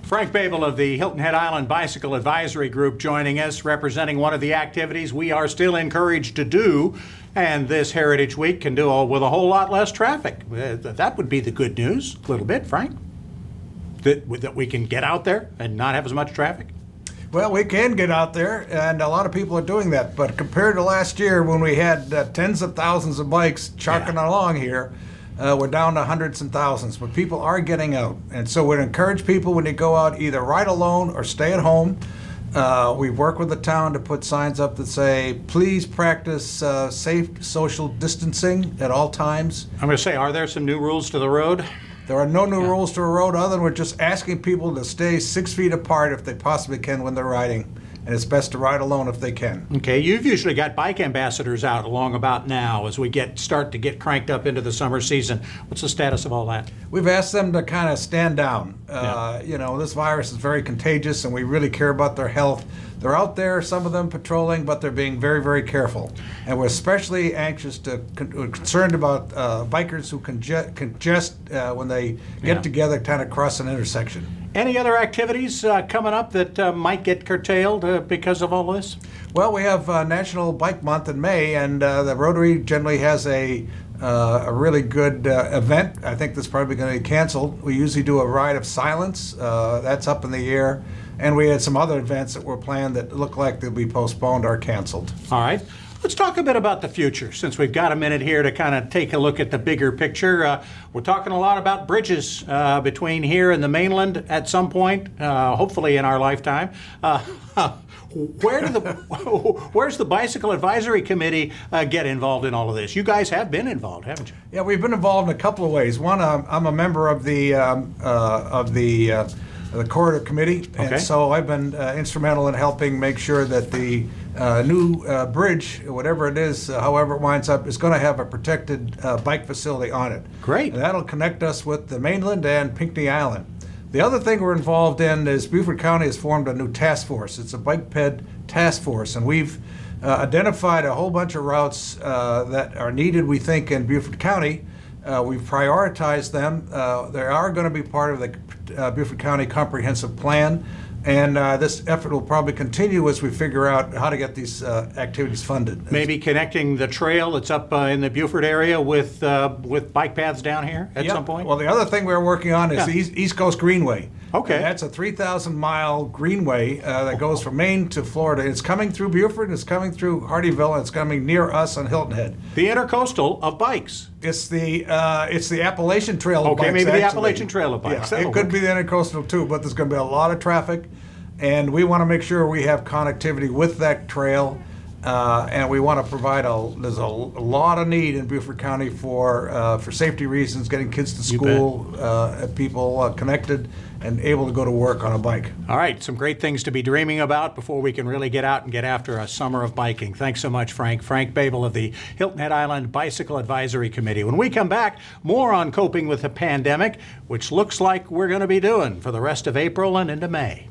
Frank Babel of the Hilton Head Island Bicycle Advisory Group joining us, representing one of the activities we are still encouraged to do, and this Heritage Week can do with a whole lot less traffic. That would be the good news, a little bit, Frank, that we can get out there and not have as much traffic. Well, we can get out there, and a lot of people are doing that. But compared to last year when we had tens of thousands of bikes charking along here, we're down to hundreds and thousands. But people are getting out. And so we'd encourage people when you go out, either ride alone or stay at home. We work with the town to put signs up that say, please practice safe social distancing at all times. I'm going to say, are there some new rules to the road? There are no new rules to a road other than we're just asking people to stay 6 feet apart if they possibly can when they're riding. And it's best to ride alone if they can. Okay, you've usually got bike ambassadors out along about now as we start to get cranked up into the summer season. What's the status of all that? We've asked them to kind of stand down. You know, this virus is very contagious and we really care about their health. They're out there, some of them patrolling, but they're being very, very careful. And we're especially concerned about bikers who congest when they get together kind of cross an intersection. Any other activities coming up that might get curtailed because of all this? Well, we have National Bike Month in May, and the Rotary generally has a really good event. I think that's probably going to be canceled. We usually do a ride of silence. That's up in the air. And we had some other events that were planned that look like they'll be postponed or canceled. All right. Let's talk a bit about the future, since we've got a minute here to kind of take a look at the bigger picture. We're talking a lot about bridges between here and the mainland at some point, hopefully in our lifetime. Where's the Bicycle Advisory Committee get involved in all of this? You guys have been involved, haven't you? Yeah, we've been involved in a couple of ways. One, I'm a member of the corridor committee, and so I've been instrumental in helping make sure that the new bridge, whatever it is, however it winds up, is going to have a protected bike facility on it. Great. And that'll connect us with the mainland and Pinckney Island. The other thing we're involved in is Beaufort County has formed a new task force. It's a bike ped task force, and we've identified a whole bunch of routes that are needed, we think, in Beaufort County. We've prioritized them. They are going to be part of the Beaufort County Comprehensive Plan, and this effort will probably continue as we figure out how to get these activities funded. Maybe connecting the trail that's up in the Beaufort area with bike paths down here at some point? Well, the other thing we're working on is the East Coast Greenway. Okay. And that's a 3,000-mile greenway that goes from Maine to Florida. It's coming through Beaufort, it's coming through Hardyville, and it's coming near us on Hilton Head. The intercoastal of bikes. It's the Appalachian Trail of bikes. Okay, maybe actually. the Appalachian Trail of bikes. Yeah, it could be the intercoastal too, but there's going to be a lot of traffic, and we want to make sure we have connectivity with that trail. And we want to provide there's a lot of need in Beaufort County for safety reasons, getting kids to school, people connected and able to go to work on a bike. All right, some great things to be dreaming about before we can really get out and get after a summer of biking. Thanks so much, Frank. Frank Babel of the Hilton Head Island Bicycle Advisory Committee. When we come back, more on coping with the pandemic, which looks like we're going to be doing for the rest of April and into May.